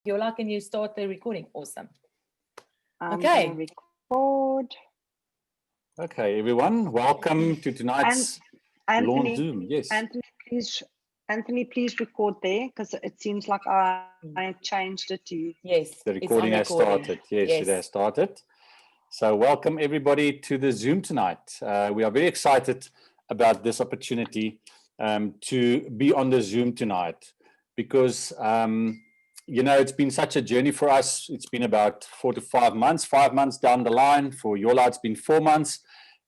Yola, can you start the recording? Awesome. I'm Okay. gonna record. Okay, everyone, welcome to tonight's launch Zoom. Yes. Anthony, please record there because it seems like I changed it to. Yes. The recording has started. Yes, it has started. So welcome everybody to the Zoom tonight. We are very excited about this opportunity to be on the Zoom tonight because you know, it's been such a journey for us. It's been about 4 to 5 months, 5 months down the line. For Yola, it's been 4 months.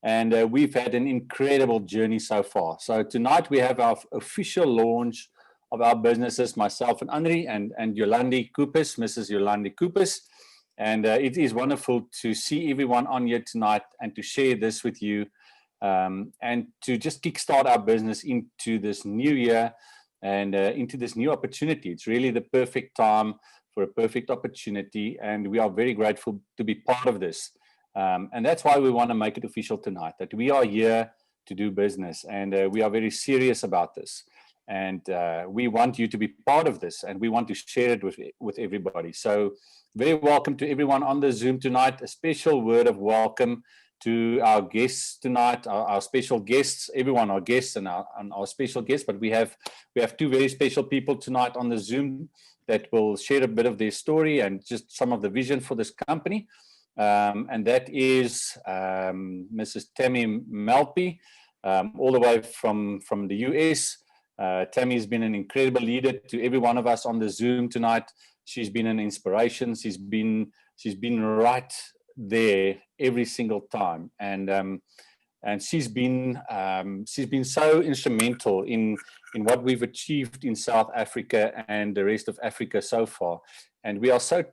And we've had an incredible journey so far. So tonight we have our official launch of our businesses, myself and Anri and Yolande Koupis, Mrs. Yolande Koupis. And it is wonderful to see everyone on here tonight and to share this with you and to just kickstart our business into this new year and into this new opportunity. It's really the perfect time for a perfect opportunity, and we are very grateful to be part of this. And that's why we want to make it official tonight, that we are here to do business, and we are very serious about this. And we want you to be part of this, and we want to share it with everybody. So very welcome to everyone on the Zoom tonight. A special word of welcome to our guests tonight, our special guests. Everyone are guests and our special guests, but we have 2 very special people tonight on the Zoom that will share a bit of their story and just some of the vision for this company. And that is Mrs. Tammy Maltby, all the way from the US. Tammy has been an incredible leader to every one of us on the Zoom tonight. She's been an inspiration. She's been right there every single time, and she's been so instrumental in what we've achieved in South Africa and the rest of Africa so far. And we are so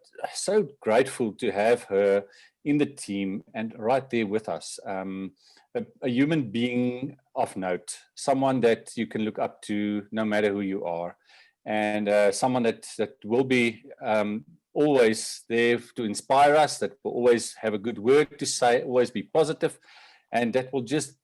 grateful to have her in the team and right there with us. A human being of note, someone that you can look up to no matter who you are, and someone that will be always there to inspire us, that will always have a good word to say, always be positive, and that will just,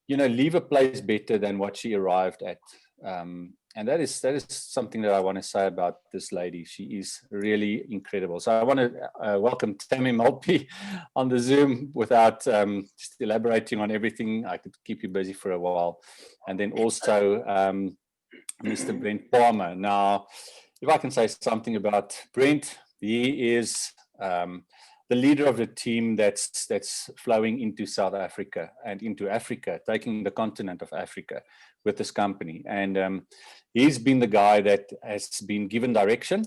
you know, leave a place better than what she arrived at. And that is something that I want to say about this lady. She is really incredible. So I want to welcome Tammy Maltby on the Zoom without just elaborating on everything. I could keep you busy for a while. And then also Mr. Brent Palmer. Now, if I can say something about Brent, he is the leader of the team that's flowing into South Africa and into Africa, taking the continent of Africa with this company. And he's been the guy that has been given direction.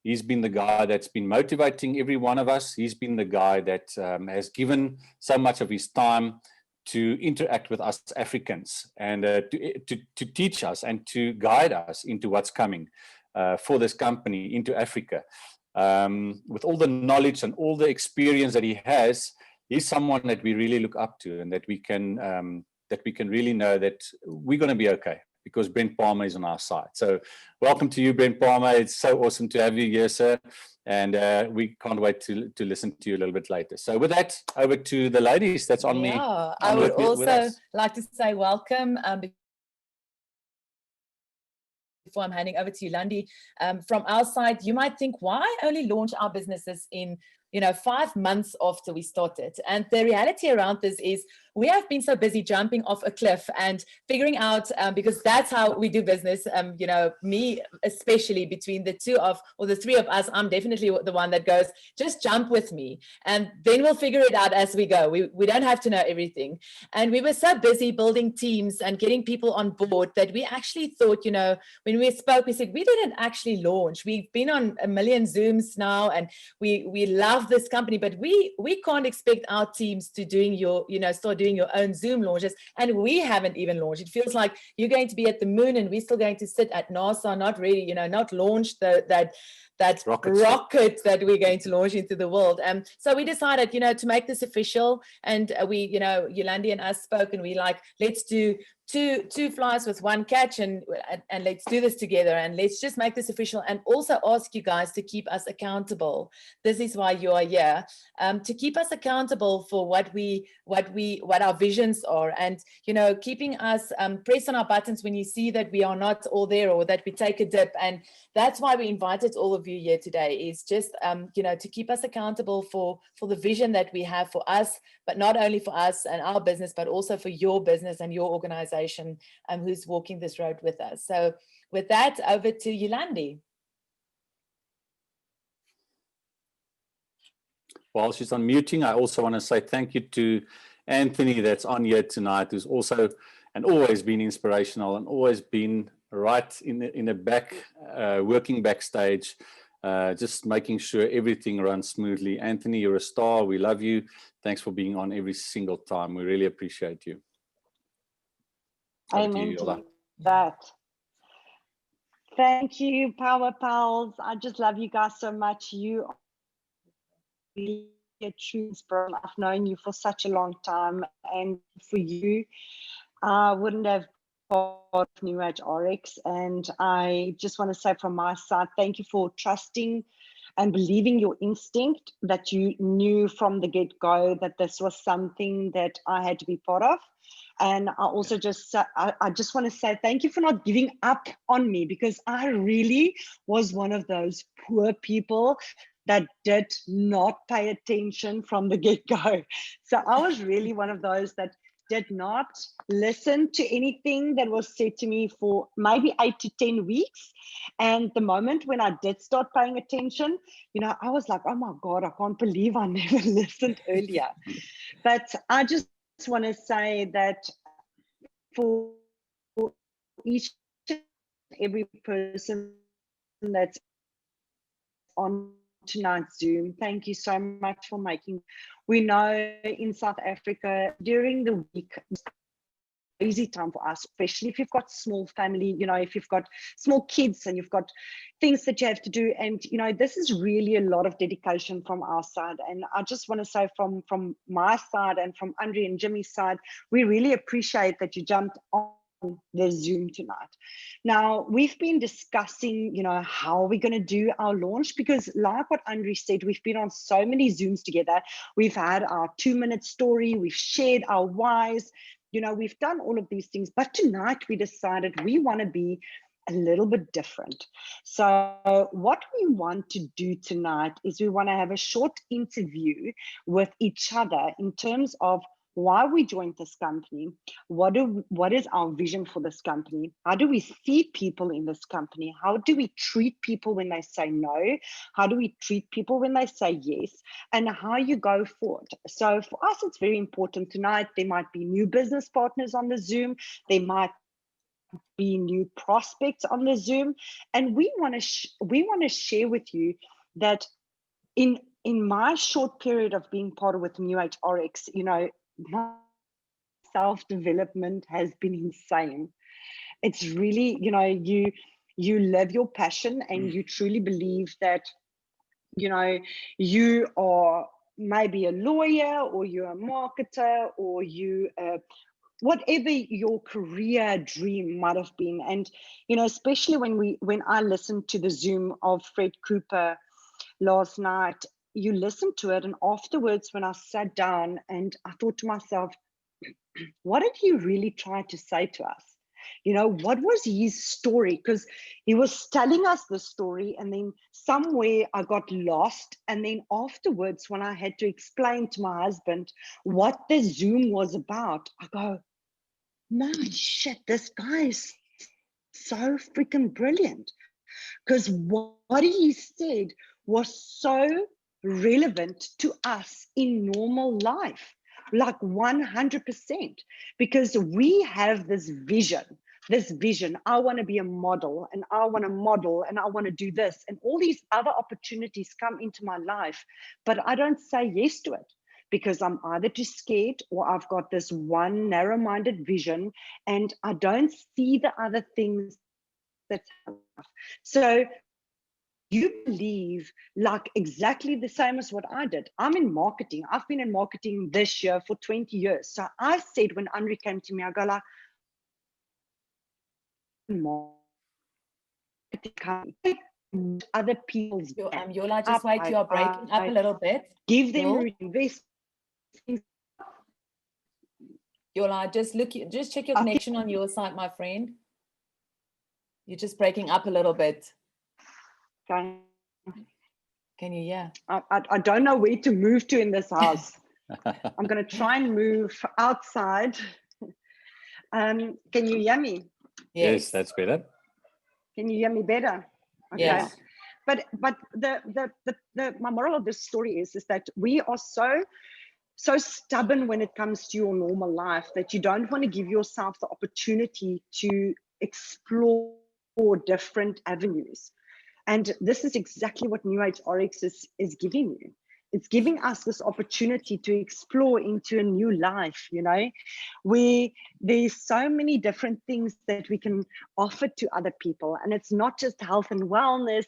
He's been the guy that's been motivating every one of us. He's been the guy that has given so much of his time to interact with us Africans and to teach us and to guide us into what's coming for this company into Africa. With all the knowledge and all the experience that he has, he's someone that we really look up to, and that we can really know that we're going to be okay because Brent Palmer is on our side. So welcome to you, Brent Palmer. It's so awesome to have you here, sir. And we can't wait to listen to you a little bit later. So with that, over to the ladies. That's on me. Yeah, I would also like to say welcome. Before I'm handing over to Yolande, from our side, you might think, why only launch our businesses in 5 months after we started? And the reality around this is we have been so busy jumping off a cliff and figuring out, because that's how we do business. Me, especially between the 3 of us, I'm definitely the one that goes, just jump with me. And then we'll figure it out as we go. We don't have to know everything. And we were so busy building teams and getting people on board that we actually thought, when we spoke, we said, we didn't actually launch. We've been on a million Zooms now, and we love this company, but we can't expect our teams to start doing your own Zoom launches, and we haven't even launched. It feels like you're going to be at the moon and we're still going to sit at NASA, not really, not launch that rocket that we're going to launch into the world. So we decided, to make this official, and Yolande and us spoke, and we let's do two flies with one catch, and let's do this together, and let's just make this official, and also ask you guys to keep us accountable. This is why you are here, to keep us accountable for what our visions are, and keeping us press on our buttons when you see that we are not all there or that we take a dip. And that's why we invited all of of you here today is just, to keep us accountable for the vision that we have for us, but not only for us and our business, but also for your business and your organization who's walking this road with us. So with that, over to Yolande. While she's unmuting, I also want to say thank you to Anthony that's on here tonight, who's also and always been inspirational and always been right in the back, working backstage, just making sure everything runs smoothly. Anthony, you're a star. We love you. Thanks for being on every single time. We really appreciate you. Amen to that. Thank you, Power Pals. I just love you guys so much. You are really a true inspiration. I've known you for such a long time, and for you, I wouldn't have part of New Age RX. And I just want to say from my side, thank you for trusting and believing your instinct, that you knew from the get-go that this was something that I had to be part of. And I also just want to say thank you for not giving up on me, because I really was one of those poor people that did not pay attention from the get-go. So I was really one of those that did not listen to anything that was said to me for maybe 8 to 10 weeks. And the moment when I did start paying attention, I was like, oh my God, I can't believe I never listened earlier. But I just want to say that for each and every person that's on tonight's Zoom, thank you so much for making. We know in South Africa during the week, crazy time for us, especially if you've got small family, if you've got small kids and you've got things that you have to do. And, this is really a lot of dedication from our side. And I just want to say from my side and from Anri and Jimmy's side, we really appreciate that you jumped on the Zoom tonight. Now, we've been discussing, how we're going to do our launch, because like what Anri said, we've been on so many Zooms together. We've had our 2-minute story. We've shared our whys. We've done all of these things, but tonight we decided we want to be a little bit different. So what we want to do tonight is we want to have a short interview with each other in terms of why we joined this company, what is our vision for this company, how do we see people in this company, how do we treat people when they say no, how do we treat people when they say yes, and how you go forward. So for us, it's very important tonight. There might be new business partners on the Zoom, there might be new prospects on the Zoom, and we want to share with you that in my short period of being part of with New Age RX, my self-development has been insane. It's really, you live your passion and you truly believe that, you are maybe a lawyer or you're a marketer or you, whatever your career dream might have been. And, especially when I listened to the Zoom of Fred Cooper last night, you listened to it, and afterwards when I sat down and I thought to myself, what did he really try to say to us? What was his story? Because he was telling us the story, and then somewhere I got lost. And then afterwards, when I had to explain to my husband what the Zoom was about, I go, man, shit, this guy is so freaking brilliant. Because what he said was so relevant to us in normal life, like 100%, because we have this vision. I want to be a model, and I want to model, and I want to do this, and all these other opportunities come into my life, but I don't say yes to it because I'm either too scared or I've got this one narrow-minded vision and I don't see the other things that's enough. So you believe like exactly the same as what I did. I'm in marketing. I've been in marketing this year for 20 years. So I said, when Anri came to me, I go like, other people's Yola, just wait, you are breaking up a little bit. Give them invest. Yola, just check your connection on your side, my friend. You're just breaking up a little bit. Okay. Can you hear? I don't know where to move to in this house. I'm going to try and move outside. Can you hear me? Yes, that's better. Can you hear me better? Okay. Yes. But my moral of this story is that we are so stubborn when it comes to your normal life that you don't want to give yourself the opportunity to explore different avenues. And this is exactly what New Age RX is giving you. It's giving us this opportunity to explore into a new life, you know. There's so many different things that we can offer to other people. And it's not just health and wellness.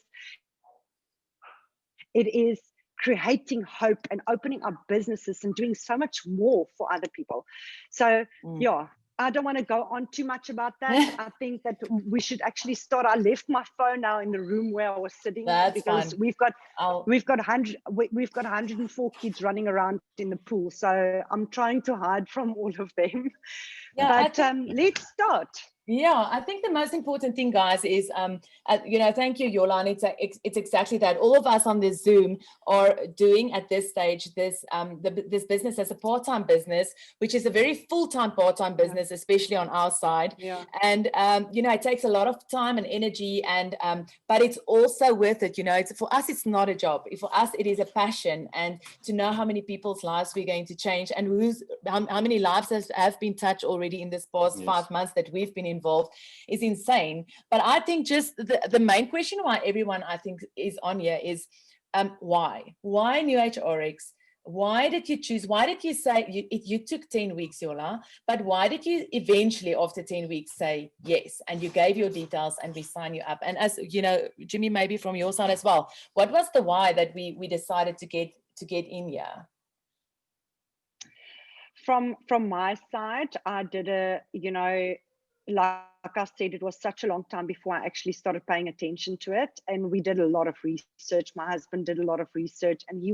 It is creating hope and opening up businesses and doing so much more for other people. So yeah, I don't want to go on too much about that. I think that we should actually start. I left my phone now in the room where I was sitting. That's because fine. we've got 104 kids running around in the pool. So I'm trying to hide from all of them. Yeah, but let's start. Yeah, I think the most important thing, guys, is, thank you, Yolande. It's exactly that. All of us on this Zoom are doing at this stage this business as a part-time business, which is a very full-time part-time business, especially on our side. Yeah. And it takes a lot of time and energy, and but it's also worth it. For us, it's not a job. For us, it is a passion, and to know how many people's lives we're going to change, and how many lives have been touched already in this past 5 months that we've been involved is insane. But I think just the main question why everyone, I think, is on here is why New Age RX? Why did you choose? Why did you say you took 10 weeks, Yola, but why did you eventually after 10 weeks say yes, and you gave your details and we sign you up? And as you know, Jimmy, maybe from your side as well, what was the why that we decided to get in here? From my side, I did like I said, it was such a long time before I actually started paying attention to it. And we did a lot of research. My husband did a lot of research, and he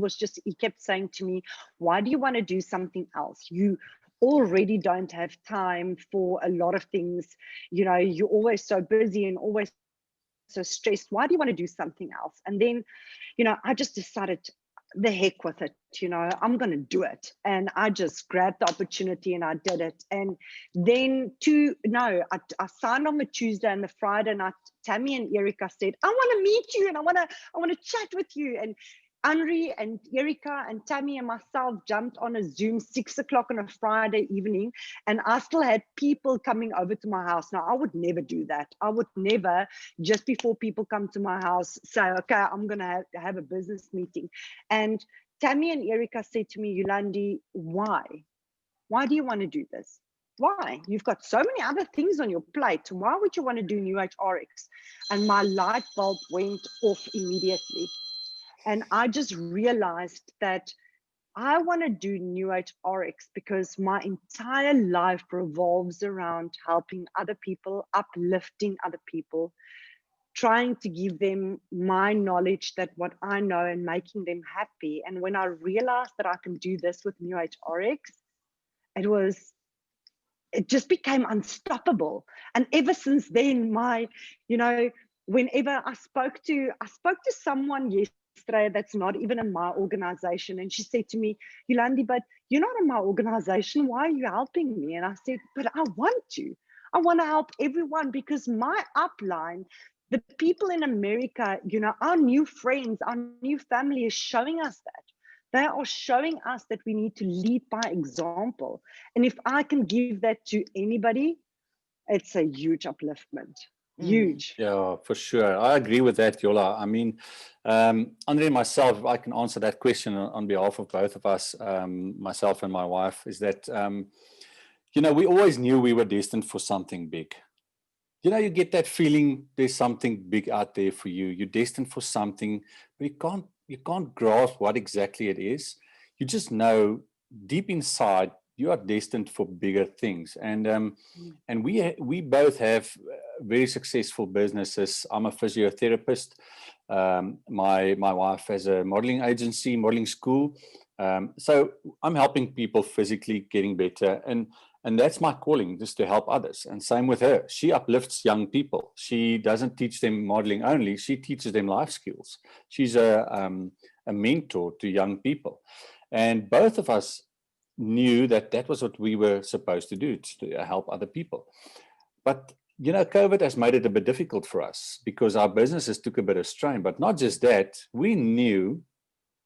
kept saying to me, why do you want to do something else? You already don't have time for a lot of things. You're always so busy and always so stressed. Why do you want to do something else? And then, I just decided, the heck with it, I'm going to do it. And I just grabbed the opportunity and I did it. And then I signed on the Tuesday, and the Friday night, Tammy and Erica said, I want to meet you and I want to chat with you. And Anri and Erica and Tammy and myself jumped on a Zoom 6 o'clock on a Friday evening, and I still had people coming over to my house. Now, I would never do that. I would never, just before people come to my house, say, okay, I'm going to have a business meeting. And Tammy and Erica said to me, Yolande, why? Why do you want to do this? Why? You've got so many other things on your plate. Why would you want to do New Age RX? And my light bulb went off immediately. And I just realized that I want to do New Age RX because my entire life revolves around helping other people, uplifting other people, trying to give them my knowledge, that what I know, and making them happy. And when I realized that I can do this with New Age RX, it just became unstoppable. And ever since then, whenever I spoke to someone yesterday that's not even in my organization, and she said to me, Yolande, but you're not in my organization, why are you helping me? And I said, but I want to help everyone, because my upline, the people in America, our new friends, our new family is showing us that. They are showing us that we need to lead by example. And if I can give that to anybody, it's a huge upliftment. Huge. Yeah, for sure. I agree with that, Yola. I mean, Anri and myself, if I can answer that question on behalf of both of us, myself and my wife, is that, we always knew we were destined for something big. You get that feeling there's something big out there for you. You're destined for something, but you can't grasp what exactly it is. You just know deep inside you are destined for bigger things. And we both have very successful businesses. I'm a physiotherapist. My wife has a modeling agency, modeling school. So I'm helping people physically getting better. And that's my calling, just to help others. And same with her. She uplifts young people. She doesn't teach them modeling only. She teaches them life skills. She's a mentor to young people. And both of us knew that that was what we were supposed to do, to help other people. But, you know, COVID has made it a bit difficult for us because our businesses took a bit of strain. But not just that, we knew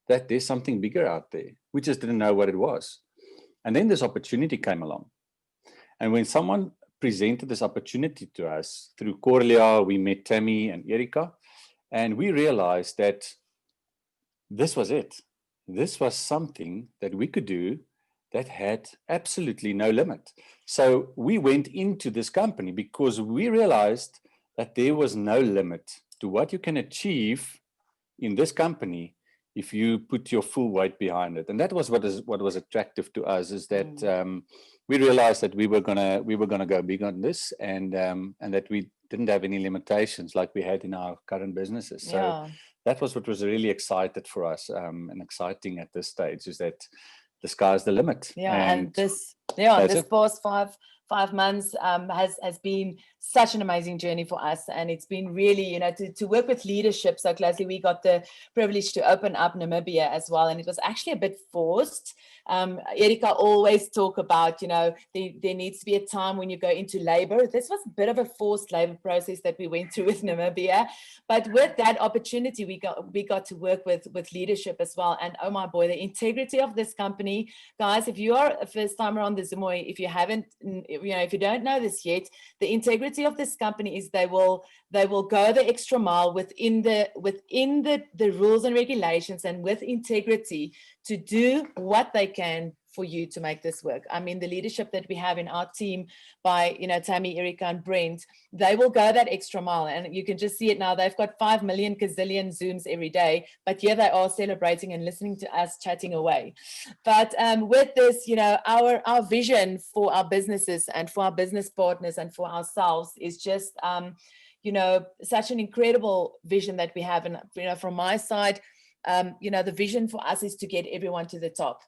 that there's something bigger out there. We just didn't know what it was. And then this opportunity came along. And when someone presented this opportunity to us through Corlia, we met Tammy and Erika, and we realized that this was it. This was something that we could do that had absolutely no limit. So we went into this company because we realized that there was no limit to what you can achieve in this company if you put your full weight behind it. And that was what was attractive to us, is that we realized that we were gonna go big on this, and that we didn't have any limitations like we had in our current businesses. So that was what was really excited for us, and exciting at this stage, is that the sky's the limit. And this past 5 months has been such an amazing journey for us, and it's been really, you know, to work with leadership so closely. We got the privilege to open up Namibia as well, and it was actually a bit forced. Erika always talk about, you know, there needs to be a time when you go into labor. This was a bit of a forced labor process that we went through with Namibia, but with that opportunity, we got to work with leadership as well. And oh my boy, the integrity of this company, guys, if you are a first timer on the Zoom, or if you haven't, you know, if you don't know this yet, the integrity of this company is they will go the extra mile within the rules and regulations, and with integrity, to do what they can for you to make this work. I mean, the leadership that we have in our team by, you know, Tammy, Erika, and Brent, they will go that extra mile. And you can just see it now. They've got 5 million gazillion Zooms every day, but here they are celebrating and listening to us chatting away. But with this, you know, our vision for our businesses and for our business partners and for ourselves is just, you know, such an incredible vision that we have. And, you know, from my side, you know, the vision for us is to get everyone to the top.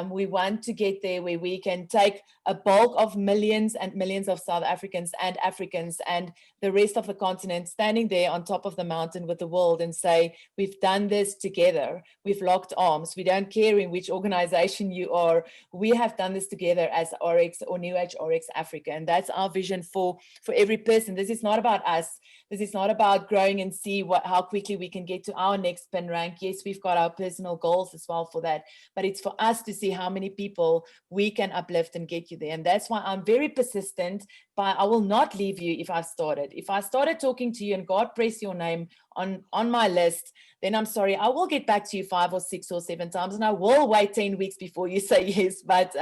We want to get there where we can take a bulk of millions and millions of South Africans and Africans and the rest of the continent standing there on top of the mountain with the world and say, we've done this together. We've locked arms. We don't care in which organization you are. We have done this together as RX or New Age RX Africa. And that's our vision for every person. This is not about us. This is not about growing and see how quickly we can get to our next pin rank. Yes, we've got our personal goals as well for that, but it's for us to see how many people we can uplift and get you there. And that's why I'm very persistent, but I will not leave you if I've started. If I started talking to you and God press your name on my list, then I'm sorry, I will get back to you 5 or 6 or 7 times, and I will wait 10 weeks before you say yes. But,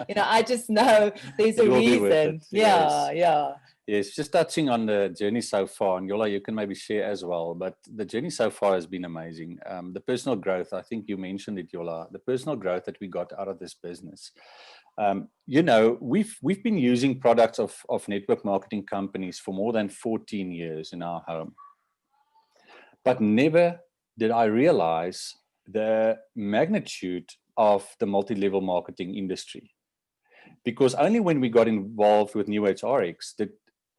you know, I just know there's a reason. Yes, just touching on the journey so far, and Yola, you can maybe share as well, but the journey so far has been amazing. The personal growth, I think you mentioned it, Yola, the personal growth that we got out of this business. You know, we've been using products of network marketing companies for more than 14 years in our home. But never did I realize the magnitude of the multi-level marketing industry. Because only when we got involved with New Age RX did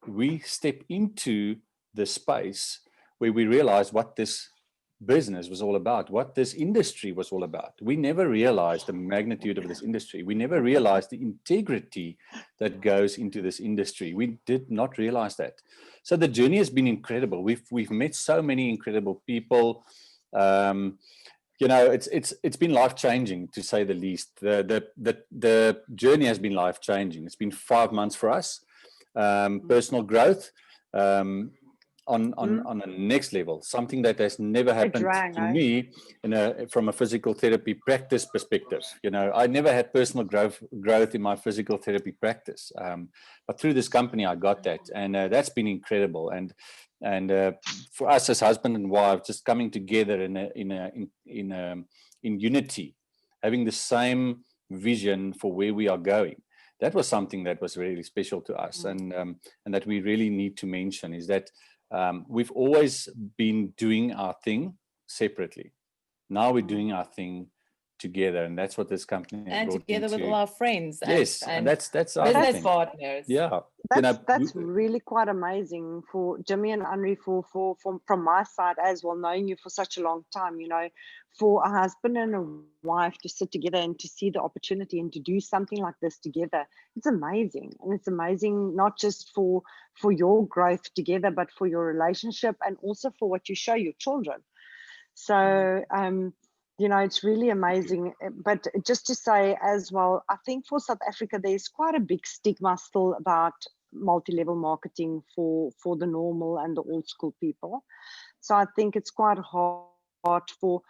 we step into the space where we realized what this business was all about, what this industry was all about. We never realized the magnitude of this industry. We never realized the integrity that goes into this industry. We did not realize that. So the journey has been incredible. We've met so many incredible people. You know, it's been life-changing, to say the least. The journey has been life-changing. It's been 5 months for us. Personal growth on a next level, something that has never happened to me from a physical therapy practice perspective. You know, I never had personal growth in my physical therapy practice, but through this company I got that, and that's been incredible. And for us as husband and wife, just coming together in unity, having the same vision for where we are going. That was something that was really special to us, and that we really need to mention is that we've always been doing our thing separately. Now we're doing our thing together, and that's what this company has And brought together with into. all our friends. Yes, and that's our business thing. partners. Yeah, you know, That's really quite amazing for Jimmy and Anri, from my side as well, knowing you for such a long time, you know, for a husband and a wife to sit together and to see the opportunity and to do something like this together. It's amazing. And it's amazing not just for your growth together, but for your relationship and also for what you show your children. So you know, it's really amazing. But just to say as well, I think for South Africa, there's quite a big stigma still about multi-level marketing for the normal and the old school people. So I think it's quite hard for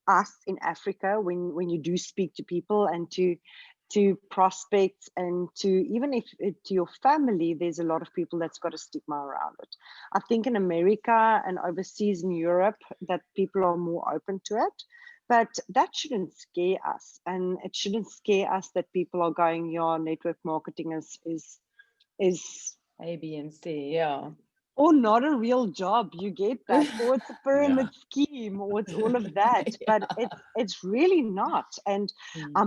us in Africa when you do speak to people and to prospects and to even if to your family, there's a lot of people that's got a stigma around it. I think in America and overseas in Europe that people are more open to it. But that shouldn't scare us, and it shouldn't scare us that people are going, yeah, network marketing is A, B, and C, yeah. or not a real job, you get that, or it's a pyramid scheme, or it's all of that. Yeah. But it's really not. And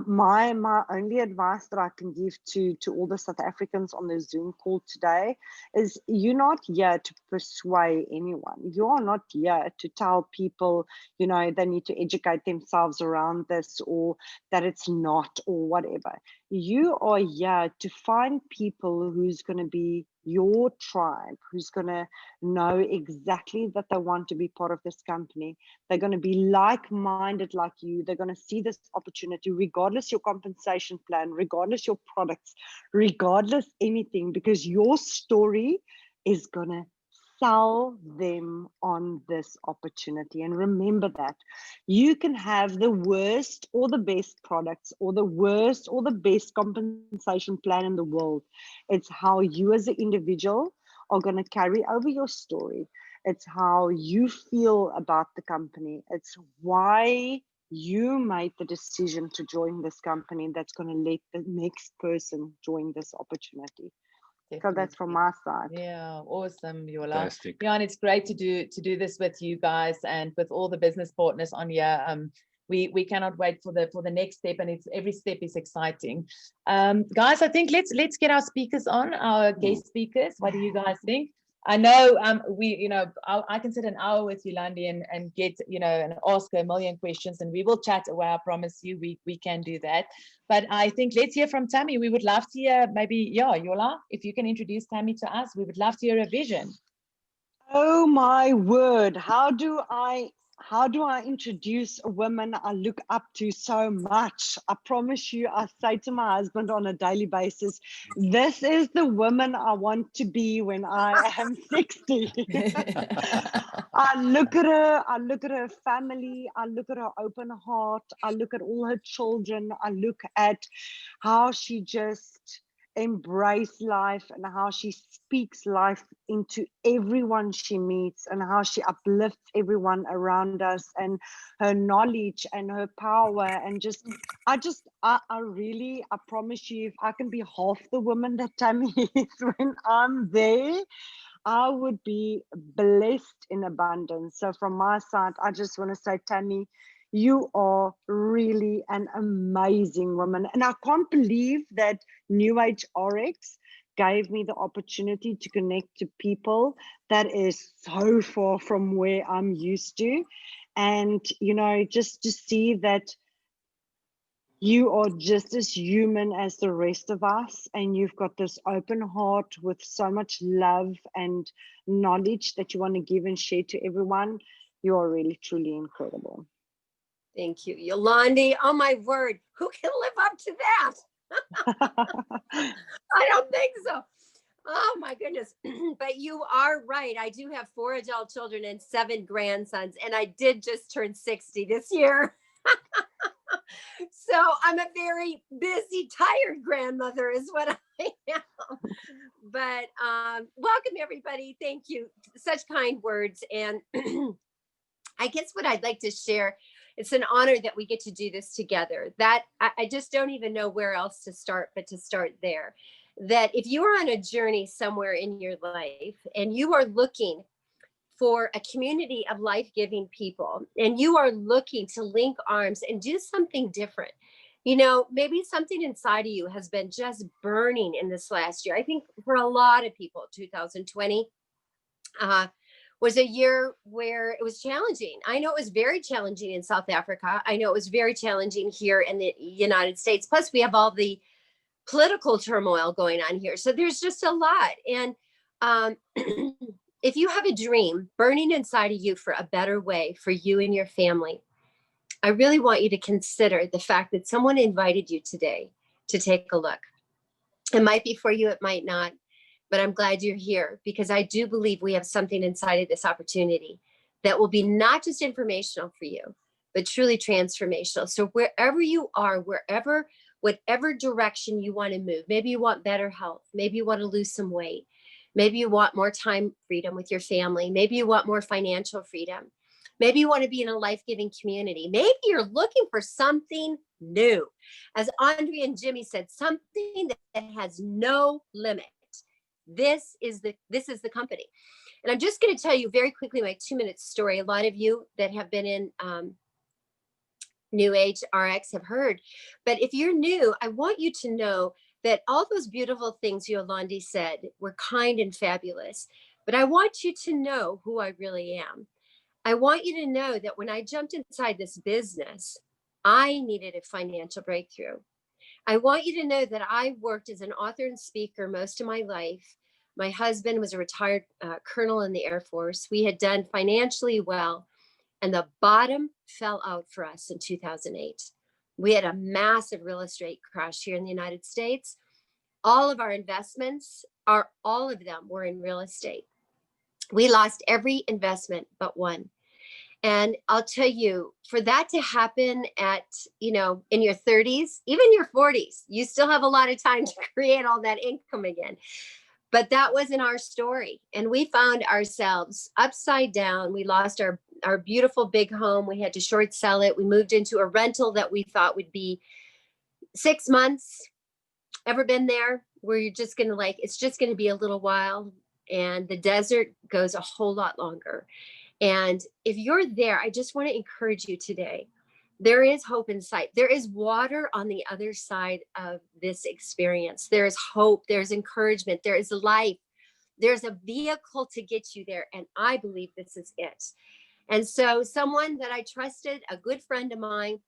my only advice that I can give to all the South Africans on the Zoom call today is you're not here to persuade anyone. You are not here to tell people, you know, they need to educate themselves around this or that it's not or whatever. You are here to find people who's going to be your tribe, who's going to know exactly that they want to be part of this company. They're going to be like-minded like you. They're going to see this opportunity regardless your compensation plan, regardless your products, regardless anything, because your story is going to sell them on this opportunity. And remember that you can have the worst or the best products or the worst or the best compensation plan in the world. It's how you as an individual are going to carry over your story. It's how you feel about the company. It's why you made the decision to join this company that's going to let the next person join this opportunity. So that's from my side. Yeah, awesome, Yolande. Fantastic. Yeah, and it's great to do this with you guys and with all the business partners on here. We cannot wait for the next step, and every step is exciting. Guys, I think let's get our speakers on, our guest speakers. What do you guys think? I know I can sit an hour with Yolande and get, and ask her a million questions, and we will chat away. I promise you we can do that. But I think let's hear from Tammy. We would love to hear Yola, if you can introduce Tammy to us, we would love to hear a vision. Oh my word. How do I introduce a woman I look up to so much? I promise you, I say to my husband on a daily basis, this is the woman I want to be when I am 60. I look at her family, I look at her open heart, I look at all her children, I look at how she just embrace life and how she speaks life into everyone she meets and how she uplifts everyone around us, and her knowledge and her power, and I promise you, if I can be half the woman that Tammy is when I'm there, I would be blessed in abundance. So from my side, I just want to say, Tammy, you are really an amazing woman. And I can't believe that New Age RX gave me the opportunity to connect to people that is so far from where I'm used to. And, just to see that you are just as human as the rest of us, and you've got this open heart with so much love and knowledge that you want to give and share to everyone. You are really, truly incredible. Thank you, Yolande. Oh my word, who can live up to that? I don't think so. Oh my goodness. But you are right. I do have 4 adult children and 7 grandsons, and I did just turn 60 this year. So I'm a very busy, tired grandmother is what I am. But welcome everybody. Thank you. Such kind words. And I guess what I'd like to share, it's an honor that we get to do this together. That I just don't even know where else to start, but to start there. That if you are on a journey somewhere in your life and you are looking for a community of life-giving people, and you are looking to link arms and do something different, you know, maybe something inside of you has been just burning in this last year. I think for a lot of people, 2020 was a year where it was challenging. I know it was very challenging in South Africa. I know it was very challenging here in the United States. Plus, we have all the political turmoil going on here. So there's just a lot. And if you have a dream burning inside of you for a better way for you and your family, I really want you to consider the fact that someone invited you today to take a look. It might be for you, it might not, but I'm glad you're here, because I do believe we have something inside of this opportunity that will be not just informational for you, but truly transformational. So wherever you are, whatever direction you want to move, maybe you want better health, maybe you want to lose some weight, maybe you want more time freedom with your family, maybe you want more financial freedom, maybe you want to be in a life-giving community, maybe you're looking for something new. As Anri and Jimmy said, something that has no limit. This is the company. And I'm just going to tell you very quickly my 2-minute story. A lot of you that have been in New Age RX have heard, but if you're new, I want you to know that all those beautiful things Yolande said were kind and fabulous, but I want you to know who I really am. I want you to know that when I jumped inside this business, I needed a financial breakthrough. I want you to know that I worked as an author and speaker most of my life. My husband was a retired colonel in the Air Force. We had done financially well, and the bottom fell out for us in 2008. We had a massive real estate crash here in the United States. All of our investments, all of them were in real estate. We lost every investment but one. And I'll tell you, for that to happen at, in your 30s, even your 40s, you still have a lot of time to create all that income again. But that wasn't our story. And we found ourselves upside down. We lost our beautiful big home. We had to short sell it. We moved into a rental that we thought would be 6 months. Ever been there where you're just going to it's just going to be a little while, and the desert goes a whole lot longer. And if you're there, I just want to encourage you today. There is hope in sight. There is water on the other side of this experience. There is hope. There's encouragement. There is life. There's a vehicle to get you there. And I believe this is it. And so someone that I trusted, a good friend of mine,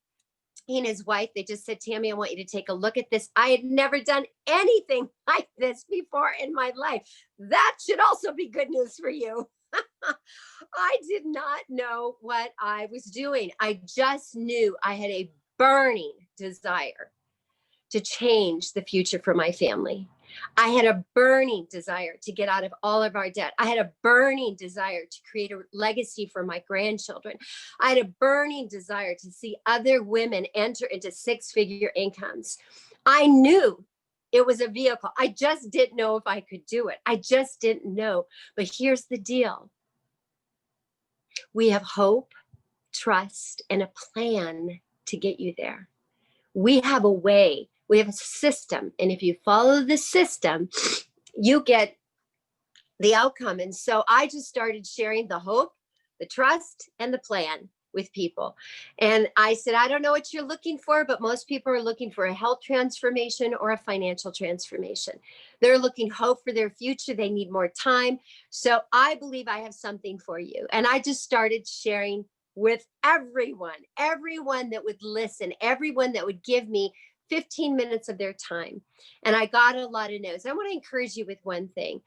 he and his wife, they just said, Tammy, I want you to take a look at this. I had never done anything like this before in my life. That should also be good news for you. I did not know what I was doing. I just knew I had a burning desire to change the future for my family. I had a burning desire to get out of all of our debt. I had a burning desire to create a legacy for my grandchildren. I had a burning desire to see other women enter into 6-figure incomes. I knew it was a vehicle. I just didn't know if I could do it. I just didn't know. But here's the deal. We have hope, trust, and a plan to get you there. We have a way. We have a system. And if you follow the system, you get the outcome. And so I just started sharing the hope, the trust, and the plan with people. And I said, I don't know what you're looking for, but most people are looking for a health transformation or a financial transformation. They're looking hope for their future. They need more time. So I believe I have something for you. And I just started sharing with everyone that would listen, everyone that would give me 15 minutes of their time. And I got a lot of no's. I want to encourage you with one thing.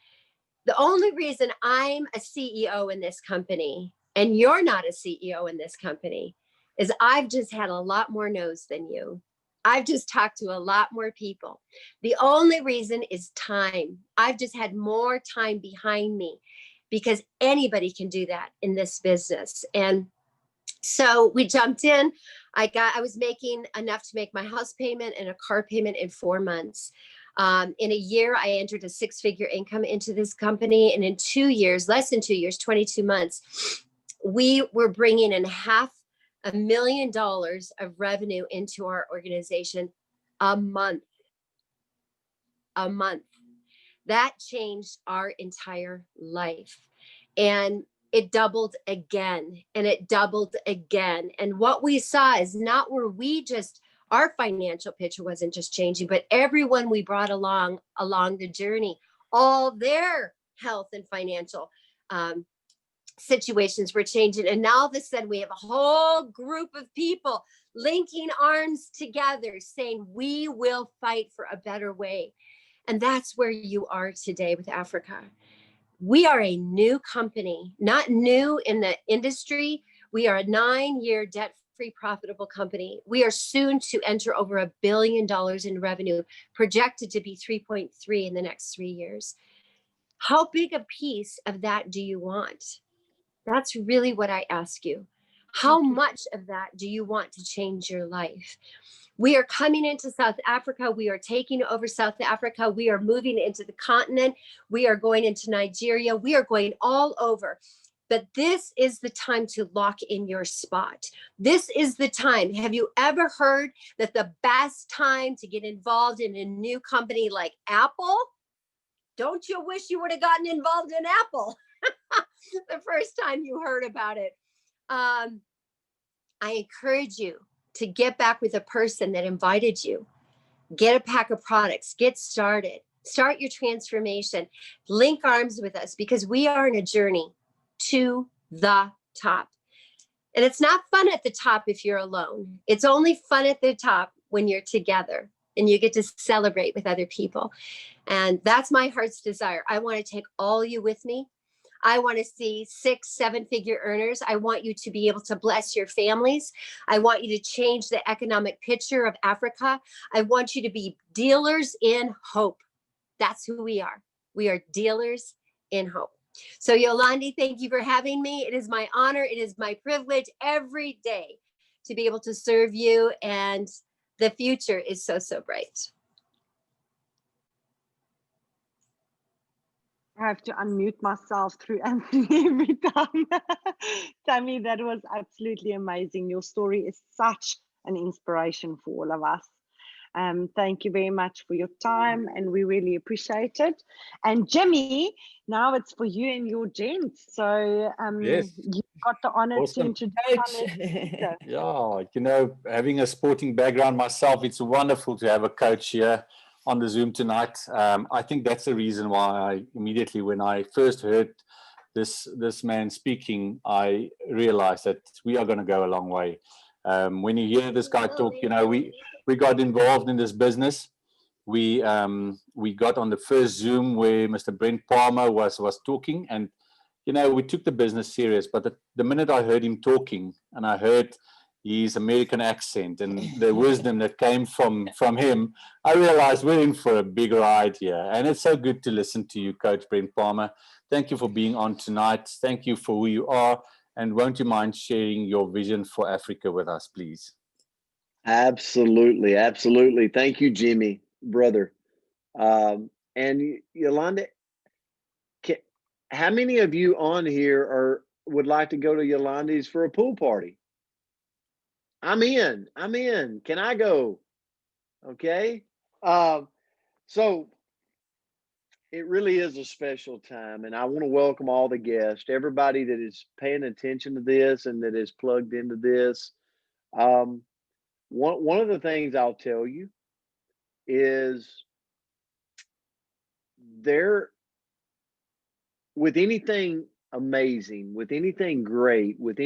The only reason I'm a CEO in this company and you're not a CEO in this company is I've just had a lot more no's than you. I've just talked to a lot more people. The only reason is time. I've just had more time behind me because anybody can do that in this business. And so we jumped in. I was making enough to make my house payment and a car payment in 4 months. In a year, I entered a 6-figure income into this company. And in 2 years, less than 2 years, 22 months, we were bringing in $500,000 of revenue into our organization a month. A month. That changed our entire life. And it doubled again, and it doubled again. And what we saw is not where we just, our financial picture wasn't just changing, but everyone we brought along the journey, all their health and financial situations were changing. And now all of a sudden we have a whole group of people linking arms together saying, we will fight for a better way. And that's where you are today with Africa. We are a new company, not new in the industry. We are a 9-year debt-free profitable company. We are soon to enter over $1 billion in revenue, projected to be 3.3 in the next 3 years. How big a piece of that do you want? That's really what I ask you. How much of that do you want to change your life? We are coming into South Africa. We are taking over South Africa. We are moving into the continent. We are going into Nigeria. We are going all over. But this is the time to lock in your spot. This is the time. Have you ever heard that the best time to get involved in a new company like Apple? Don't you wish you would have gotten involved in Apple the first time you heard about it? I encourage you to get back with a person that invited you. Get a pack of products, get started, start your transformation, link arms with us, because we are on a journey to the top. And it's not fun at the top if you're alone. It's only fun at the top when you're together and you get to celebrate with other people. And that's my heart's desire. I want to take all you with me. I want to see 6-7-figure earners. I want you to be able to bless your families. I want you to change the economic picture of Africa. I want you to be dealers in hope. That's who we are. We are dealers in hope. So Yolande, thank you for having me. It is my honor. It is my privilege every day to be able to serve you. And the future is so, so bright. I have to unmute myself through Anthony every time. Tammy, that was absolutely amazing. Your story is such an inspiration for all of us. Thank you very much for your time, and we really appreciate it. And Jimmy, now it's for you and your gents. So Yes. you've got the honor to introduce our next speaker. Yeah, you know, having a sporting background myself, it's wonderful to have a coach here on the Zoom tonight. I think that's the reason why I immediately, when I first heard this man speaking, I realized that we are going to go a long way. When you hear this guy talk, you know, we got involved in this business. We got on the first Zoom where Mr. Brent Palmer was talking, and you know, we took the business serious. But the minute I heard him talking, and I heard his American accent and the wisdom that came from him, I realized we're in for a big ride here. And it's so good to listen to you, Coach Brent Palmer. Thank you for being on tonight. Thank you for who you are. And won't you mind sharing your vision for Africa with us, please? Absolutely. Absolutely. Thank you, Jimmy, brother. And Yolande, how many of you on here would like to go to Yolande's for a pool party? I'm in. Can I go? Okay. So it really is a special time, and I want to welcome all the guests, everybody that is paying attention to this and that is plugged into this. One of the things I'll tell you is with anything amazing, with anything great, with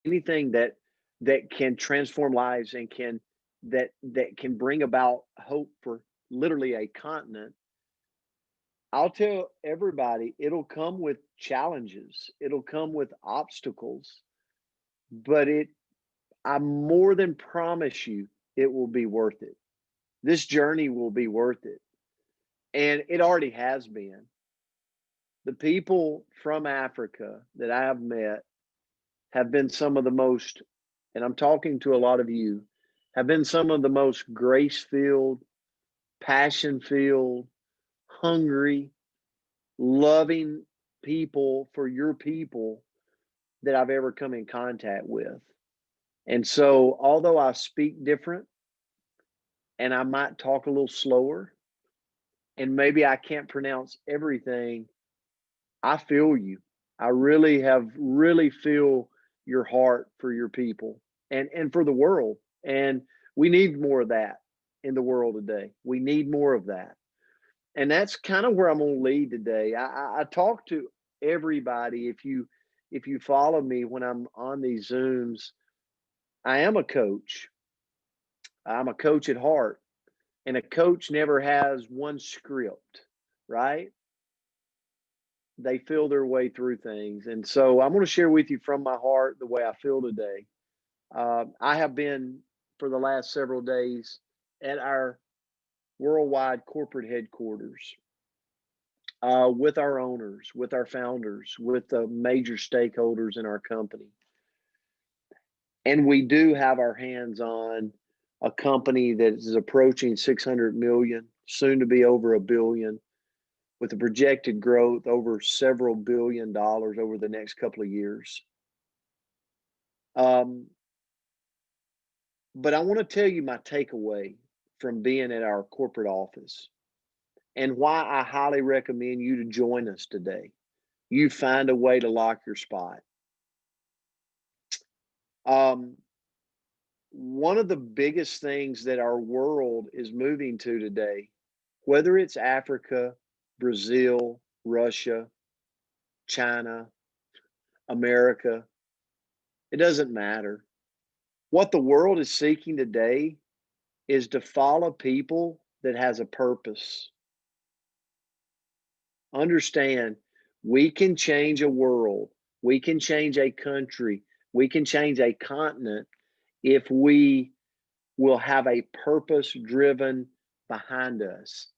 anything that can transform lives and that can bring about hope for literally a continent, I'll tell everybody it'll come with challenges, it'll come with obstacles, but I more than promise you it will be worth it. This journey will be worth it. And it already has been. The people from Africa that I have met have been some of the most, and I'm talking to a lot of you, have been some of the most grace-filled, passion-filled, hungry, loving people for your people that I've ever come in contact with. And so, although I speak different and I might talk a little slower, and maybe I can't pronounce everything, I feel you. I really feel your heart for your people and for the world. And we need more of that in the world today. We need more of that. And that's kind of where I'm going to lead today. I talk to everybody. If you follow me when I'm on these Zooms, I am a coach. I'm a coach at heart, and a coach never has one script, right? They feel their way through things. And so I'm going to share with you from my heart the way I feel today. I have been for the last several days at our worldwide corporate headquarters with our owners, with our founders, with the major stakeholders in our company. And we do have our hands on a company that is approaching 600 million, soon to be over $1 billion, with a projected growth over several $1 billion over the next couple of years. But I want to tell you my takeaway from being at our corporate office and why I highly recommend you to join us today. You find a way to lock your spot. One of the biggest things that our world is moving to today, whether it's Africa, Brazil, Russia, China, America, it doesn't matter. What the world is seeking today is to follow people that has a purpose. Understand, we can change a world, we can change a country, we can change a continent if we will have a purpose driven behind us.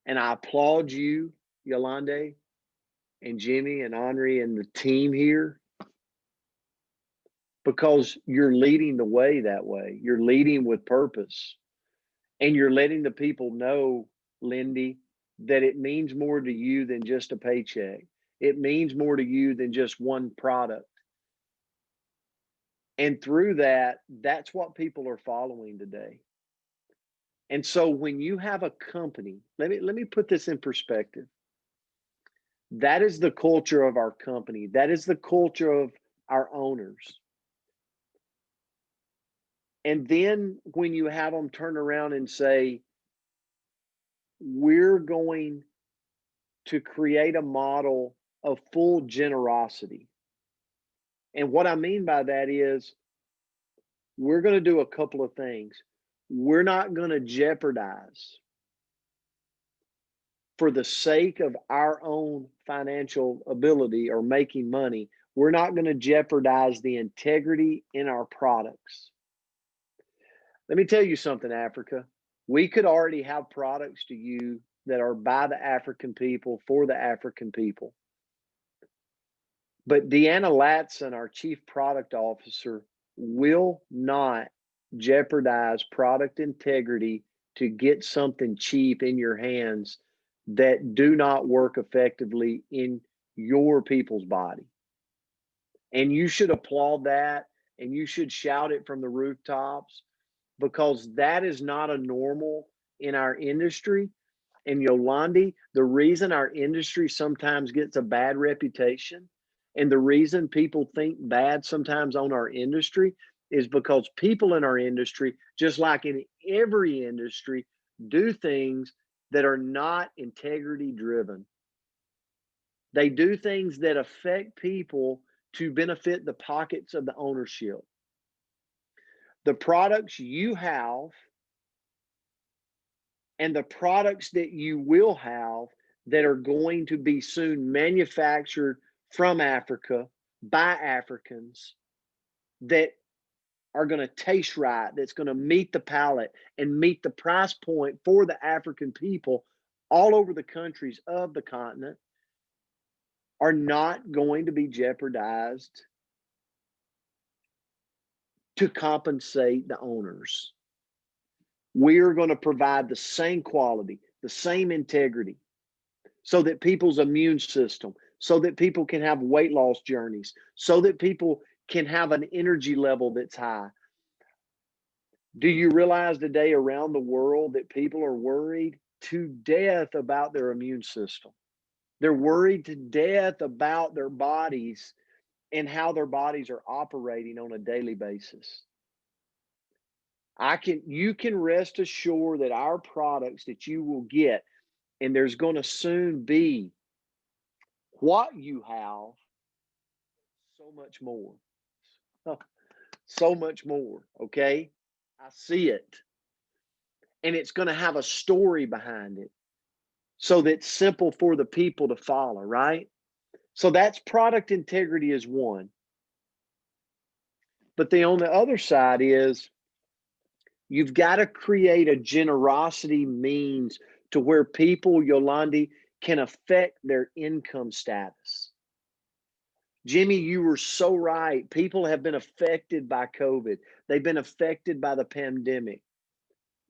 And I applaud you, Yolande and Jimmy and Anri and the team here, because you're leading the way that way. You're leading with purpose. And you're letting the people know, Lindy, that it means more to you than just a paycheck. It means more to you than just one product. And through that, that's what people are following today. And so when you have a company, let me put this in perspective. That is the culture of our company. That is the culture of our owners. And then when you have them turn around and say, we're going to create a model of full generosity. And what I mean by that is we're going to do a couple of things. We're not going to jeopardize, for the sake of our own financial ability or making money, we're not going to jeopardize the integrity in our products. Let me tell you something, Africa. We could already have products to you that are by the African people, for the African people. But Deanna Latson, our Chief Product Officer, will not jeopardize product integrity to get something cheap in your hands that do not work effectively in your people's body. And you should applaud that, and you should shout it from the rooftops, because that is not a normal in our industry. And Yolande, the reason our industry sometimes gets a bad reputation and the reason people think bad sometimes on our industry is because people in our industry, just like in every industry, do things that are not integrity driven. They do things that affect people to benefit the pockets of the ownership. The products you have and the products that you will have that are going to be soon manufactured from Africa by Africans, that are going to taste right, that's going to meet the palate and meet the price point for the African people all over the countries of the continent, are not going to be jeopardized to compensate the owners. We are going to provide the same quality, the same integrity, so that people's immune system, so that people can have weight loss journeys, so that people can have an energy level that's high. Do you realize today around the world that people are worried to death about their immune system? They're worried to death about their bodies and how their bodies are operating on a daily basis. You can rest assured that our products that you will get, and there's going to soon be what you have, so much more. So much more, okay? I see it. And it's going to have a story behind it so that's simple for the people to follow, right? So that's product integrity is one. But then on the other side is you've got to create a generosity means to where people, Yolande, can affect their income status. Jimmy, you were so right. People have been affected by COVID. They've been affected by the pandemic.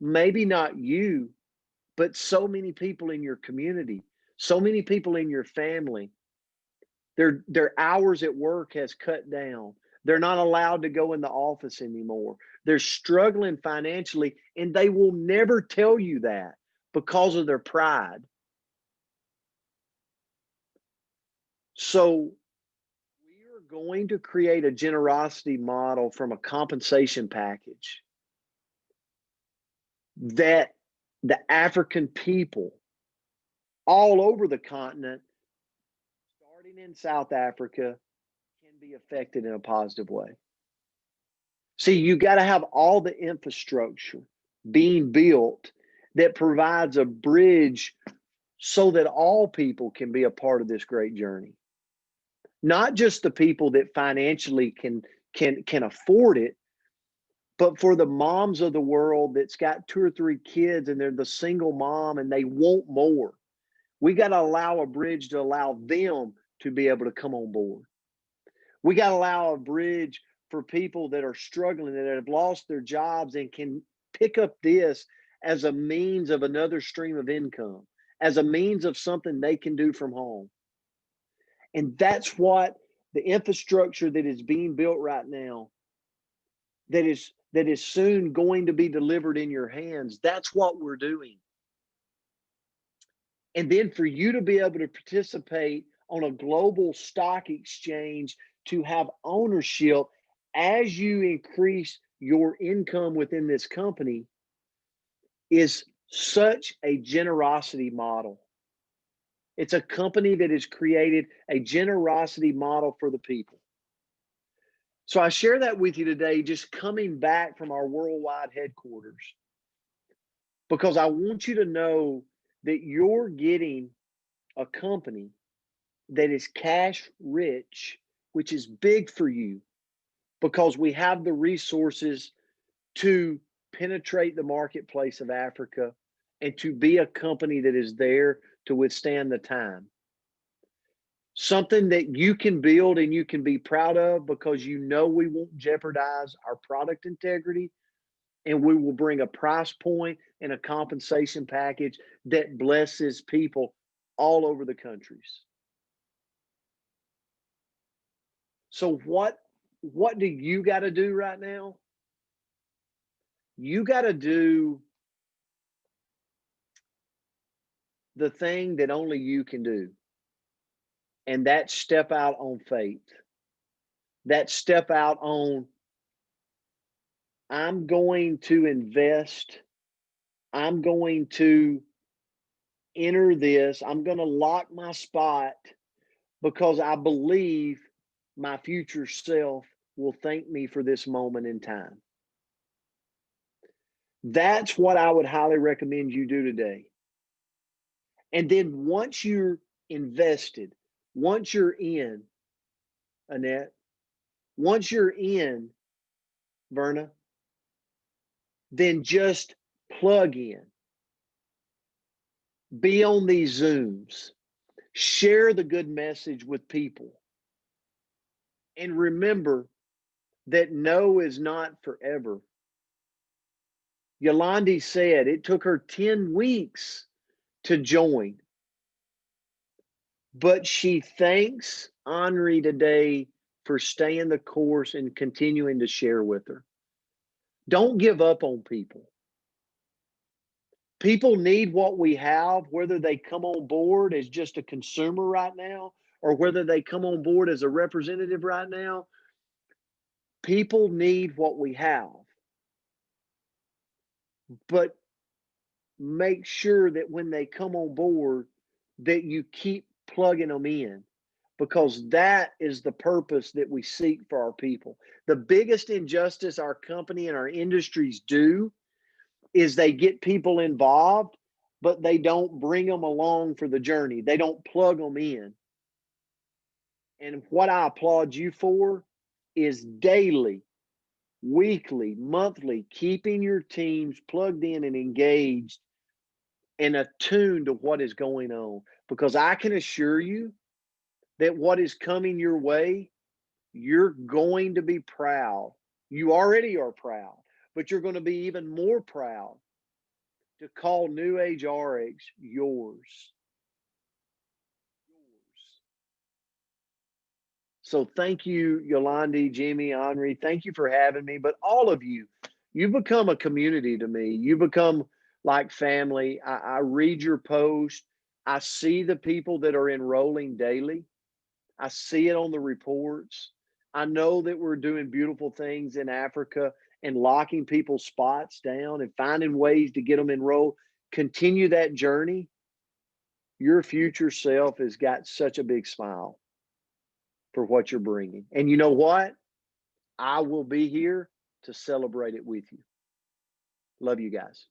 Maybe not you, but so many people in your community, so many people in your family. Their hours at work has cut down. They're not allowed to go in the office anymore. They're struggling financially, and they will never tell you that because of their pride. So we are going to create a generosity model from a compensation package that the African people all over the continent, starting in South Africa, can be affected in a positive way. See, you got to have all the infrastructure being built that provides a bridge so that all people can be a part of this great journey. Not just the people that financially can afford it, but for the moms of the world that's got 2 or 3 kids and they're the single mom and they want more. We got to allow a bridge to allow them to be able to come on board. We got to allow a bridge for people that are struggling, that have lost their jobs and can pick up this as a means of another stream of income, as a means of something they can do from home. And that's what the infrastructure that is being built right now, that is soon going to be delivered in your hands, that's what we're doing. And then for you to be able to participate on a global stock exchange, to have ownership as you increase your income within this company, is such a generosity model. It's a company that has created a generosity model for the people. So I share that with you today, just coming back from our worldwide headquarters, because I want you to know that you're getting a company that is cash rich, which is big for you, because we have the resources to penetrate the marketplace of Africa and to be a company that is there to withstand the time. Something that you can build and you can be proud of, because you know we won't jeopardize our product integrity, and we will bring a price point and a compensation package that blesses people all over the countries. So what do you got to do right now? You got to do the thing that only you can do. And that's step out on faith. That step out on, I'm going to invest. I'm going to enter this. I'm going to lock my spot because I believe my future self will thank me for this moment in time. That's what I would highly recommend you do today. And then once you're invested, once you're in, Annette, once you're in, Verna, then just plug in. Be on these Zooms. Share the good message with people. And remember that no is not forever. Yolande said it took her 10 weeks to join. But she thanks Anri today for staying the course and continuing to share with her. Don't give up on people. People need what we have, whether they come on board as just a consumer right now or whether they come on board as a representative right now. People need what we have. But make sure that when they come on board that you keep plugging them in, because that is the purpose that we seek for our people. The biggest injustice our company and our industries do is they get people involved, but they don't bring them along for the journey. They don't plug them in. And what I applaud you for is daily, weekly, monthly, keeping your teams plugged in and engaged and attuned to what is going on. Because I can assure you that what is coming your way, you're going to be proud. You already are proud, but you're going to be even more proud to call New Age RX yours. So thank you, Yolande, Jimmy, Anri. Thank you for having me. But all of you, you become a community to me. You become like family. I read your post. I see the people that are enrolling daily. I see it on the reports. I know that we're doing beautiful things in Africa and locking people's spots down and finding ways to get them enrolled. Continue that journey. Your future self has got such a big smile for what you're bringing. And you know what? I will be here to celebrate it with you. Love you guys.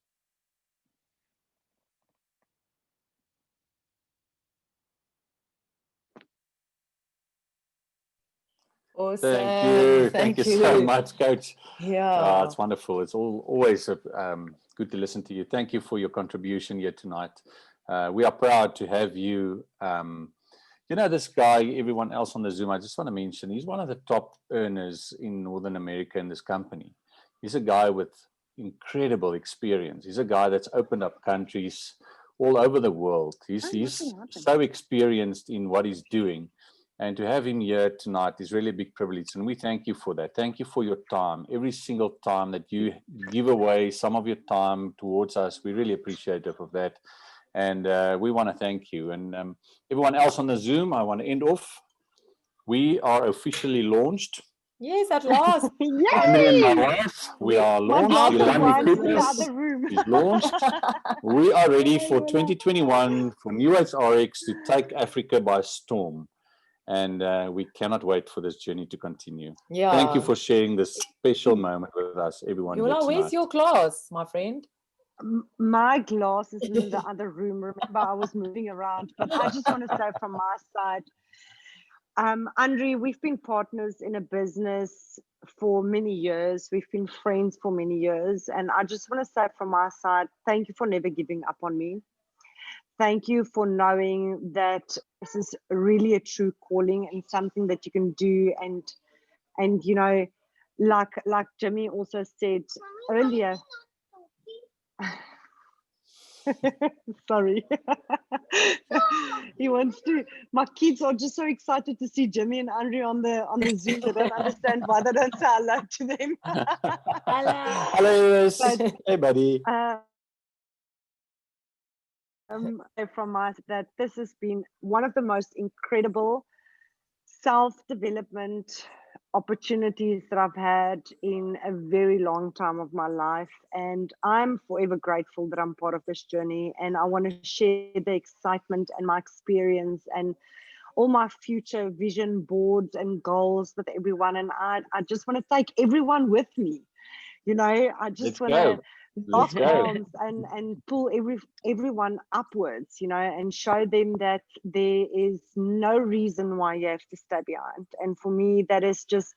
Awesome. Thank you so much, Coach. Yeah. It's wonderful. It's always good to listen to you. Thank you for your contribution here tonight. We are proud to have you. You know, this guy, everyone else on the Zoom, I just want to mention, he's one of the top earners in Northern America in this company. He's a guy with incredible experience. He's a guy that's opened up countries all over the world. He's so experienced in what he's doing. And to have him here tonight is really a big privilege. And we thank you for that. Thank you for your time. Every single time that you give away some of your time towards us, we really appreciate it for that. And we want to thank you. And everyone else on the Zoom, I want to end off. We are officially launched. Yes, at last. Anri and my wife, we are launched. Yolande Koupis is launched. We are ready for 2021 for New Age RX to take Africa by storm. And we cannot wait for this journey to continue. Yeah. Thank you for sharing this special moment with us, everyone. Yola, where's your glass, my friend? My glass is in the other room. Remember, I was moving around, but I just want to say from my side, Anri, we've been partners in a business for many years. We've been friends for many years. And I just want to say from my side, thank you for never giving up on me. Thank you for knowing that this is really a true calling and something that you can do. And you know, like Jimmy also said earlier, sorry. He wants to. My kids are just so excited to see Jimmy and Anri on the Zoom. They don't understand why they don't say hello to them. Hello. Hey, buddy. From my that this has been one of the most incredible self-development opportunities that I've had in a very long time of my life, and I'm forever grateful that I'm part of this journey. And I want to share the excitement and my experience and all my future vision boards and goals with everyone. And I just want to take everyone with me. You know, I just want to lock arms and pull everyone upwards, you know, and show them that there is no reason why you have to stay behind. And for me, that is just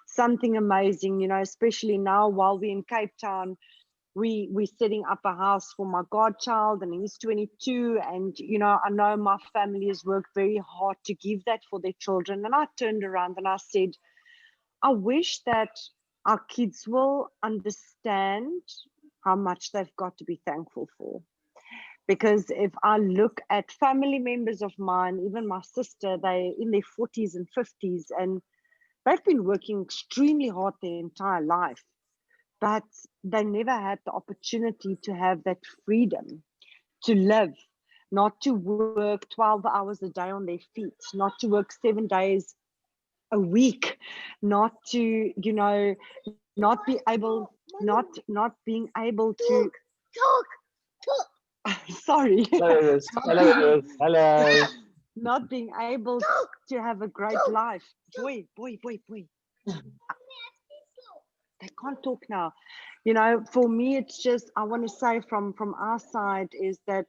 something amazing, you know, especially now while we're in Cape Town. We're setting up a house for my godchild, and he's 22. And, you know, I know my family has worked very hard to give that for their children. And I turned around and I said, I wish that our kids will understand how much they've got to be thankful for. Because if I look at family members of mine, even my sister, they're in their 40s and 50s, and they've been working extremely hard their entire life. but they never had the opportunity to have that freedom to live, not to work 12 hours a day on their feet, not to work 7 days a week, not to, not be able, not being able to sorry, Hello. not being able to have a great life. Boy. They can't talk now. For me, it's just, I want to say from our side is that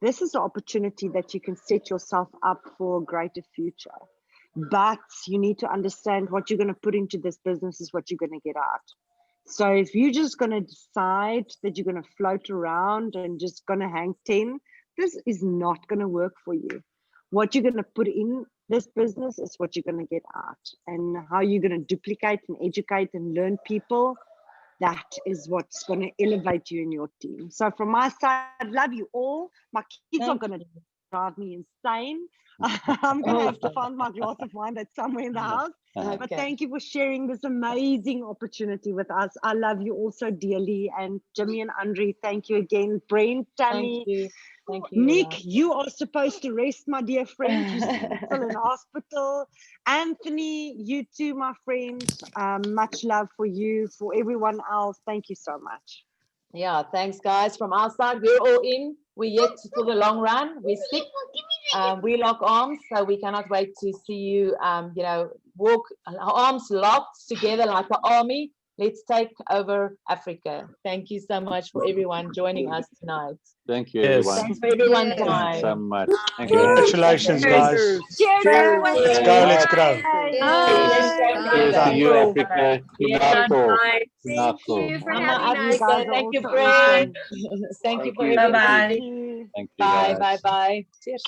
this is an opportunity that you can set yourself up for a greater future. But you need to understand what you're going to put into this business is what you're going to get out. So if you're just going to decide that you're going to float around and just going to hang 10, this is not going to work for you. What you're going to put in this business is what you're going to get out. And how you're going to duplicate and educate and learn people, that is what's going to elevate you in your team. So from my side, I love you all. My kids are going to drive me insane. I'm going to have to find my glass of wine that's somewhere in the house. But thank you for sharing this amazing opportunity with us. I love you all so dearly. And Jimmy and Anri, thank you again. Brent, Tammy, Thank you. Nick, you are supposed to rest, my dear friend. You're still in hospital. Anthony, you too, my friend. Much love for you, for everyone else. Thank you so much. Yeah, thanks, guys. From our side, we're all in. We're yet for the long run. We stick. We lock arms, so we cannot wait to see you. Walk arms locked together like an army. Let's take over Africa. Thank you so much for everyone joining us tonight. Thank you, Yes. everyone. Thanks for everyone's Yes. Thank you so time. much. Thank you. Congratulations, guys. Cheers, everyone. Let's go, let's go. Cheers to you, Africa. Yes. Kunako. Thank you Kunako. for Mama having You us. guys Africa. are Thank you, also Brent. awesome. Thank you Thank for you. everything. Thank you. Thank you, Bye, guys. bye. Cheers.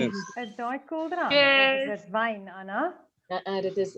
Is daai koeldrank? Of is dit wyn, Anna? Dit is